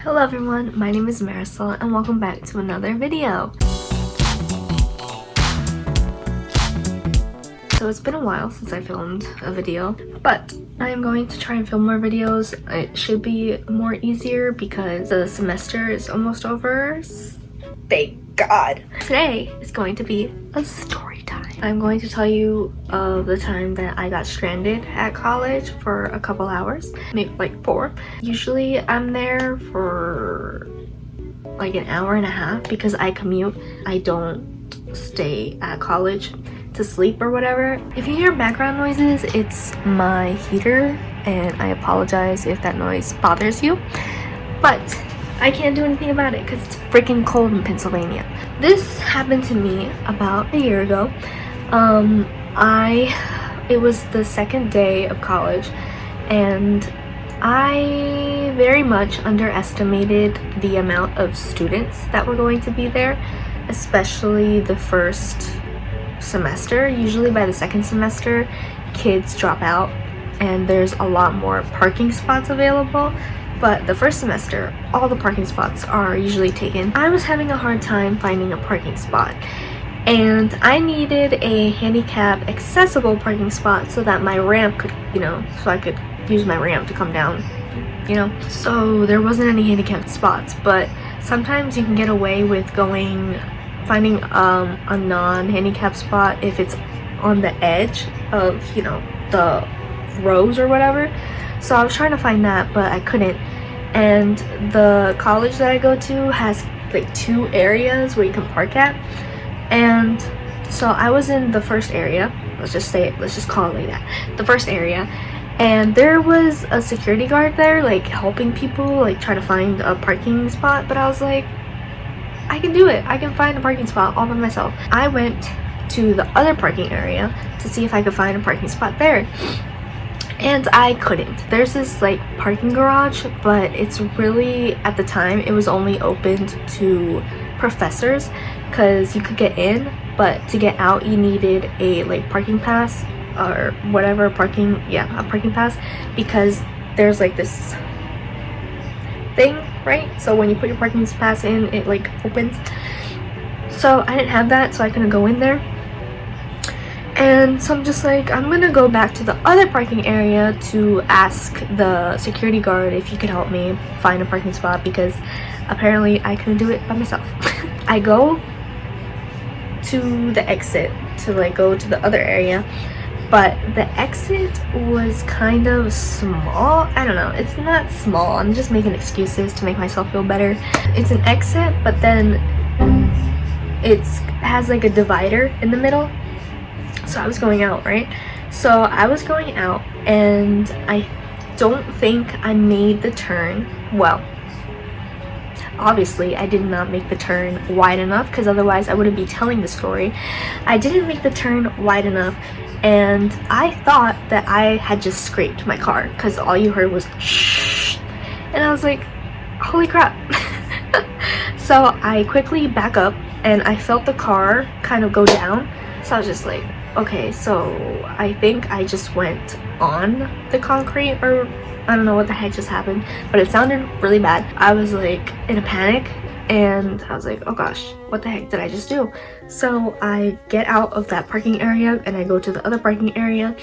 Hello everyone, my name is Marisol and welcome back to another video. So it's been a while since I filmed a video, but I am going to try and film more videos. It should be more easier because the semester is almost over. Thank God. Today is going to be a story time. I'm going to tell you of the time that I got stranded at college for a couple hours, maybe like 4. Usually I'm there for like an hour and a half because I commute. I don't stay at college to sleep or whatever. If you hear background noises, it's my heater and I apologize if that noise bothers you, but I can't do anything about it because it's freaking cold in Pennsylvania. This happened to me about a year ago. It was the second day of college and I very much underestimated the amount of students that were going to be there, especially the first semester. Usually by the second semester, kids drop out and there's a lot more parking spots available. But the first semester, all the parking spots are usually taken. I was having a hard time finding a parking spot. And I needed a handicap accessible parking spot so that my ramp could, so I could use my ramp to come down, So there wasn't any handicapped spots, but sometimes you can get away with finding a non-handicapped spot if it's on the edge of, the rows or whatever. So I was trying to find that, but I couldn't. And the college that I go to has like 2 areas where you can park at. And so I was in the first area. Let's just call it like that. The first area. And there was a security guard there, like helping people, like try to find a parking spot. But I was like, I can do it. I can find a parking spot all by myself. I went to the other parking area to see if I could find a parking spot there. And I couldn't. There's this like parking garage, but it's really, at the time, it was only opened to professors because you could get in, but to get out you needed a like parking pass or whatever, a parking pass, because there's like this thing, right? So when you put your parking pass in, it like opens. So I didn't have that, so I couldn't go in there. And so I'm just like, I'm gonna go back to the other parking area to ask the security guard if he could help me find a parking spot because apparently I couldn't do it by myself. I go to the exit to like go to the other area, but the exit was kind of small. I don't know, it's not small, I'm just making excuses to make myself feel better. It's an exit, but then it has like a divider in the middle. So I was going out, right? So I was going out and I don't think I made the turn well. Obviously, I did not make the turn wide enough because otherwise I wouldn't be telling the story. I didn't make the turn wide enough and I thought that I had just scraped my car because all you heard was shh. And I was like, holy crap. So I quickly back up and I felt the car kind of go down. So I was just like, okay, so I think I just went on the concrete, or I don't know what the heck just happened, but it sounded really bad. I was like in a panic and I was like, oh gosh, what the heck did I just do? So I get out of that parking area and I go to the other parking area,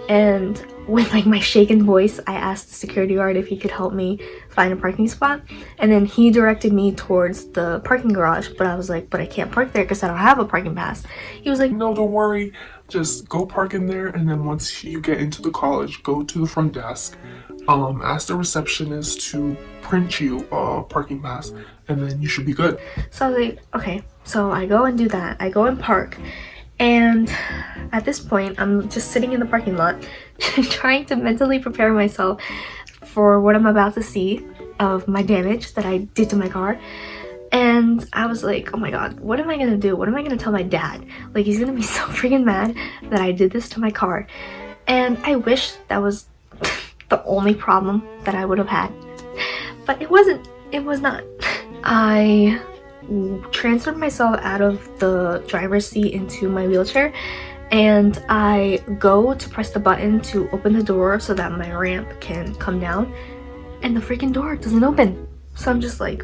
and with like my shaken voice, I asked the security guard if he could help me find a parking spot, and then he directed me towards the parking garage, but I was like, but I can't park there because I don't have a parking pass. He was like, no, don't worry, just go park in there, and then once you get into the college, go to the front desk, ask the receptionist to print you a parking pass, and then you should be good. So I was like, okay. So I go and do that. I go and park. And at this point, I'm just sitting in the parking lot trying to mentally prepare myself for what I'm about to see of my damage that I did to my car. And I was like, oh my god, what am I gonna do? What am I gonna tell my dad? Like, he's gonna be so freaking mad that I did this to my car. And I wish that was the only problem that I would have had. But it wasn't. It was not. I transferred myself out of the driver's seat into my wheelchair and I go to press the button to open the door so that my ramp can come down, and the freaking door doesn't open. So I'm just like,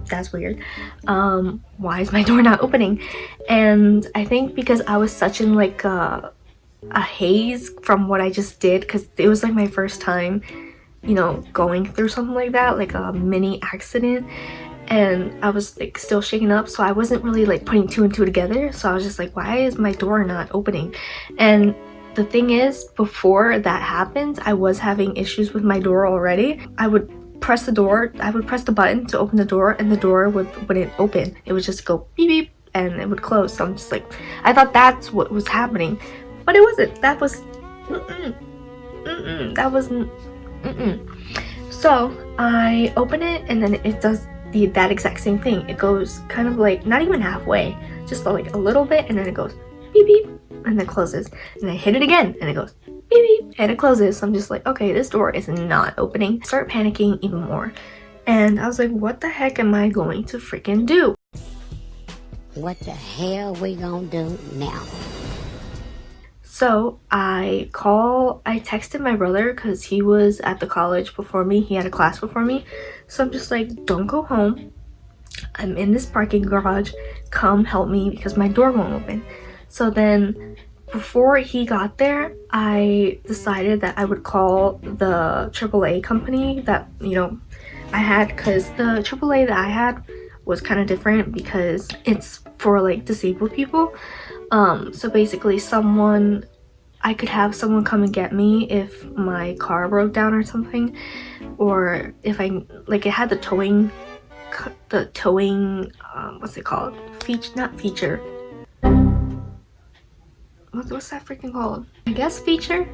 that's weird. Why is my door not opening? And I think because I was such in like a haze from what I just did, because it was like my first time, you know, going through something like that, like a mini accident, and I was like still shaken up, so I wasn't really like putting two and two together. So I was just like, why is my door not opening? And the thing is, before that happened, I was having issues with my door already. I would press the button to open the door, and the door wouldn't open. It would just go beep beep and it would close. So I'm just like, I thought that's what was happening, but it wasn't. That was that wasn't. So I open it, and then it does that exact same thing. It goes kind of like not even halfway, just like a little bit, and then it goes beep beep and then closes. And I hit it again, and it goes beep beep and it closes. So I'm just like, okay, this door is not opening. I start panicking even more, and I was like, what the heck am I going to freaking do? What the hell we gonna do now? So I texted my brother because he was at the college before me. He had a class before me. So I'm just like, don't go home. I'm in this parking garage. Come help me because my door won't open. So then before he got there, I decided that I would call the AAA company that, you know, I had, because the AAA that I had was kind of different because it's for like disabled people. So basically I could have someone come and get me if my car broke down or something, or if I, like, it had the towing, what's it called? Not feature. What's that freaking called? I guess feature?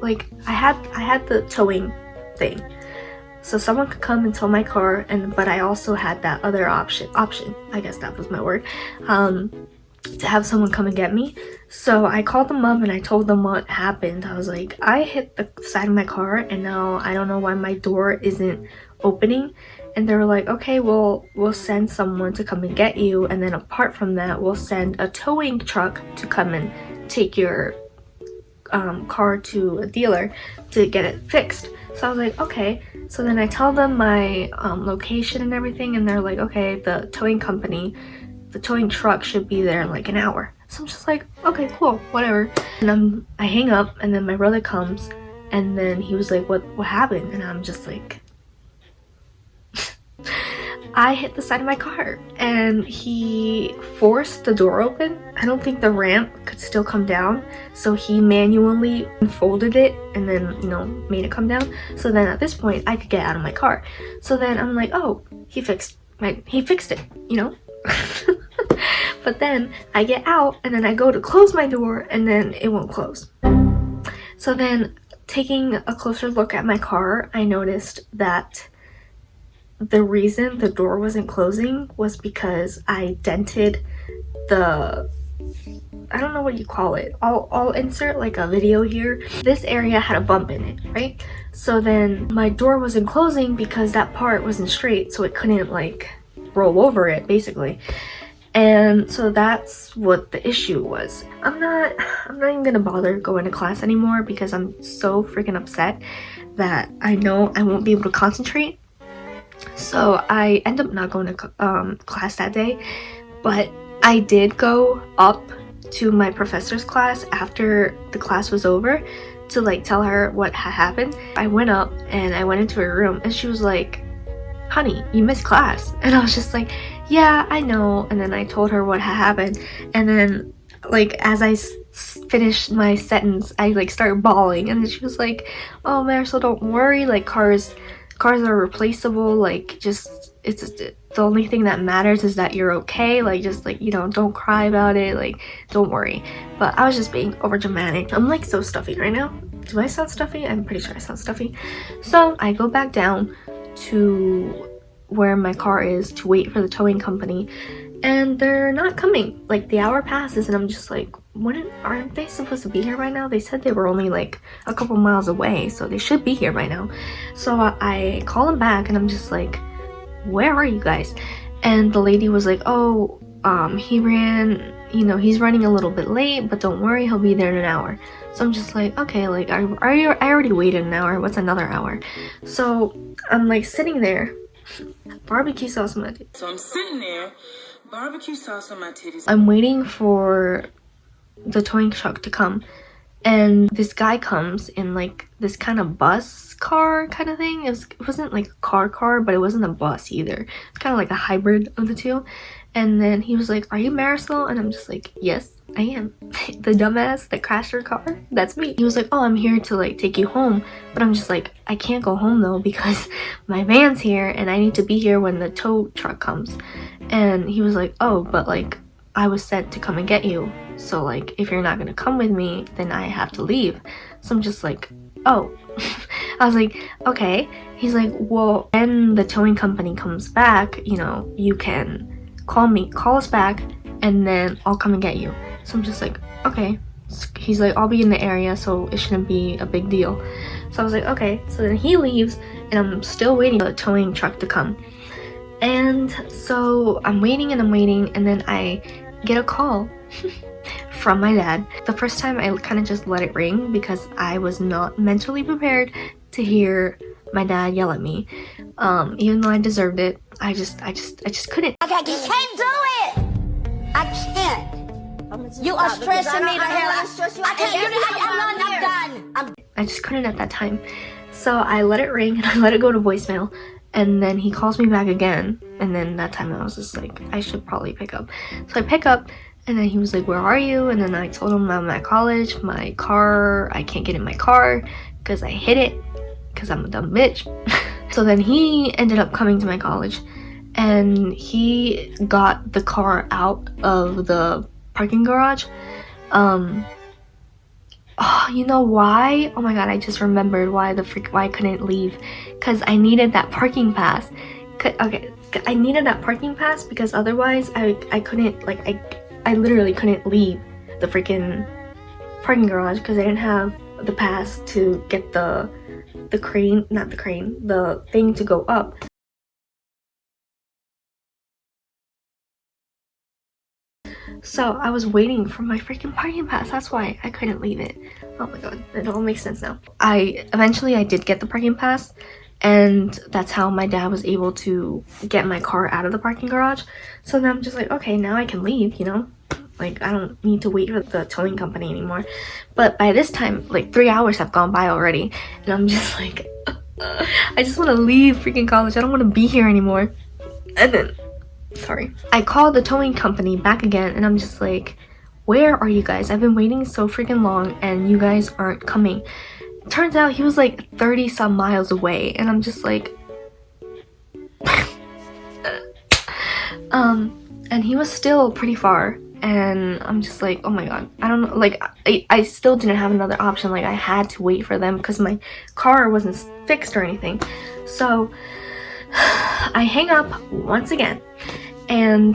Like, I had the towing thing. So someone could come and tow my car, but I also had that other option, I guess that was my word, to have someone come and get me. So I called them up and I told them what happened. I was like, I hit the side of my car and now I don't know why my door isn't opening. And they were like, okay, well, we'll send someone to come and get you, and then apart from that, we'll send a towing truck to come and take your car to a dealer to get it fixed. So I was like, okay. So then I tell them my location and everything, and they're like, okay, the towing truck should be there in like an hour. So I'm just like, okay, cool, whatever. And I hang up, and then my brother comes, and then he was like, what happened? And I'm just like, I hit the side of my car, and he forced the door open. I don't think the ramp could still come down, so he manually folded it and then, you know, made it come down. So then at this point I could get out of my car. So then I'm like, oh, he fixed it, you know. But then I get out, and then I go to close my door, and then it won't close. So then, taking a closer look at my car, I noticed that the reason the door wasn't closing was because I dented the, I don't know what you call it. I'll insert like a video here. This area had a bump in it, right? So then my door wasn't closing because that part wasn't straight, so it couldn't like roll over it, basically. And so that's what the issue was. I'm not even gonna bother going to class anymore because I'm so freaking upset that I know I won't be able to concentrate. So I end up not going to class that day, but I did go up to my professor's class after the class was over to like tell her what had happened. I went up and I went into her room, and she was like, honey, you missed class. And I was just like, yeah, I know. And then I told her what had happened, and then like as I finished my sentence, I like started bawling, and then she was like, oh, Marisol, don't worry, like cars are replaceable, like just the only thing that matters is that you're okay, like just like, you know, don't cry about it, like don't worry. But I was just being over dramatic. I'm like so stuffy right now. Do I sound stuffy? I'm pretty sure I sound stuffy. So I go back down to where my car is to wait for the towing company, and they're not coming. Like the hour passes, and I'm just like, aren't they supposed to be here right now? They said they were only like a couple miles away, so they should be here by now. So I call them back, and I'm just like, where are you guys? And the lady was like, oh, he's running a little bit late, but don't worry, he'll be there in an hour. So I'm just like, okay, like I already waited an hour, what's another hour? So I'm like sitting there Barbecue sauce on my titties. So I'm sitting there, barbecue sauce on my titties. I'm waiting for the towing truck to come, and this guy comes in like this kind of bus car kind of thing. It wasn't like a car, but it wasn't a bus either. It's kind of like a hybrid of the two. And then he was like, "Are you Marisol?" And I'm just like, "Yes, I am." The dumbass that crashed her car, that's me. He was like, "Oh, I'm here to like take you home." But I'm just like, I can't go home though because my van's here and I need to be here when the tow truck comes. And he was like, "Oh, but like I was sent to come and get you. So like if you're not gonna come with me, then I have to leave." So I'm just like, "Oh." I was like, "Okay." He's like, "Well, when the towing company comes back, you know, you can call us back, and then I'll come and get you." So I'm just like, "Okay." He's like, "I'll be in the area, so it shouldn't be a big deal." So I was like, "Okay." So then he leaves, and I'm still waiting for the towing truck to come. And so I'm waiting, and then I get a call from my dad. The first time I kind of just let it ring because I was not mentally prepared to hear my dad yell at me. Even though I deserved it, I just couldn't. I can't do it. I can't. You are stressing me to hell. I can't. I'm done. I just couldn't at that time. So I let it ring and I let it go to voicemail. And then he calls me back again. And then that time I was just like, I should probably pick up. So I pick up, and then he was like, "Where are you?" And then I told him I'm at college. My car, I can't get in my car because I hit it because I'm a dumb bitch. So then he ended up coming to my college, and he got the car out of the parking garage. Oh, you know why? Oh my god, I just remembered why I couldn't leave. Because I needed that parking pass. Okay, I needed that parking pass because otherwise I couldn't, like, I literally couldn't leave the freaking parking garage because I didn't have the pass to get the crane, not the crane, the thing to go up. So I was waiting for my freaking parking pass. That's why I couldn't leave it. Oh my god, it all makes sense now. Eventually I did get the parking pass, and that's how my dad was able to get my car out of the parking garage. So then I'm just like, okay, now I can leave, you know? Like, I don't need to wait for the towing company anymore. But by this time, like 3 hours have gone by already, and I'm just like, I just want to leave freaking college. I don't want to be here anymore. And then I called the towing company back again, and I'm just like, "Where are you guys? I've been waiting so freaking long and you guys aren't coming." Turns out he was like 30 some miles away, and I'm just like and he was still pretty far, and I'm just like, oh my god, I don't know, like I still didn't have another option. Like, I had to wait for them because my car wasn't fixed or anything. So I hang up once again, and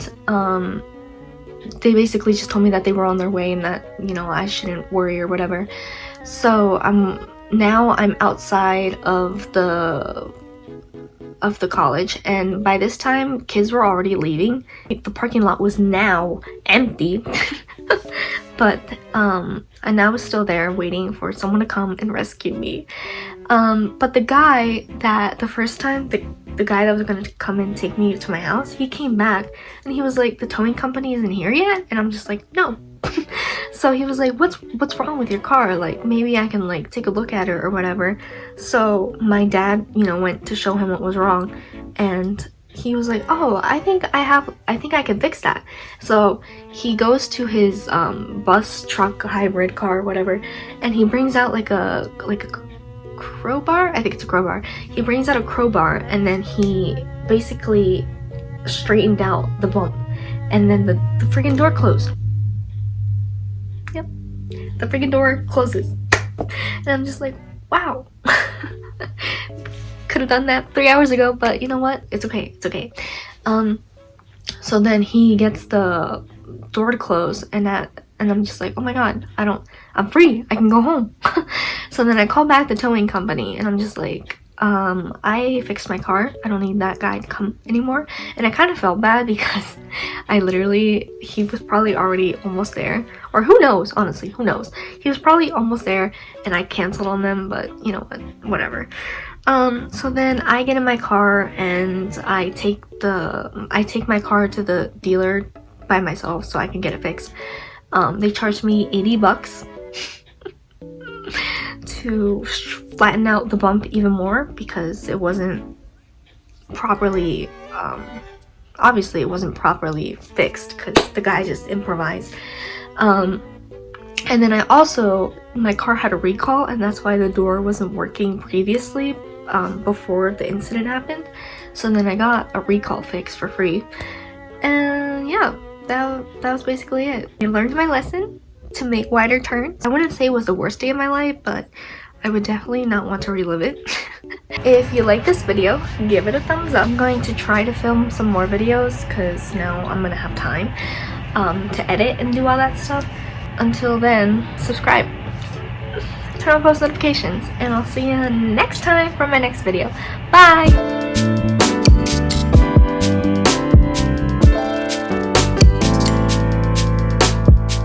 they basically just told me that they were on their way and that, you know, I shouldn't worry or whatever. So now I'm outside of the college, and by this time kids were already leaving. Like, the parking lot was now empty. But and I was still there waiting for someone to come and rescue me. But the guy that the first time, the guy that was gonna come and take me to my house, he came back and he was like, "The towing company isn't here yet?" And I'm just like, "No." So he was like, what's wrong with your car? Like, maybe I can like take a look at it or whatever. So my dad, you know, went to show him what was wrong, and he was like, "Oh, I think I can fix that." So he goes to his bus truck hybrid car, whatever, and he brings out like a crowbar. I think it's a crowbar. He brings out a crowbar, and then he basically straightened out the bump, and then the freaking door closed. Yep, the freaking door closes, and I'm just like, wow. Could have done that 3 hours ago, but you know what? It's okay. It's okay. So then he gets the door to close, and I'm just like, oh my god, I'm free. I can go home. So then I call back the towing company, and I'm just like, I fixed my car. I don't need that guy to come anymore. And I kind of felt bad because he was probably already almost there. Or who knows, honestly, who knows? He was probably almost there, and I canceled on them, but you know what, whatever. So then I get in my car and I take my car to the dealer by myself so I can get it fixed. They charged me $80 to flatten out the bump even more because it wasn't properly, obviously it wasn't properly fixed because the guy just improvised. And then my car had a recall, and that's why the door wasn't working previously, before the incident happened. So then I got a recall fix for free. And yeah, that was basically it. I learned my lesson to make wider turns. I wouldn't say it was the worst day of my life, but I would definitely not want to relive it. If you like this video, give it a thumbs up. I'm going to try to film some more videos because now I'm gonna have time to edit and do all that stuff. Until then, subscribe, turn on post notifications, and I'll see you next time for my next video. Bye!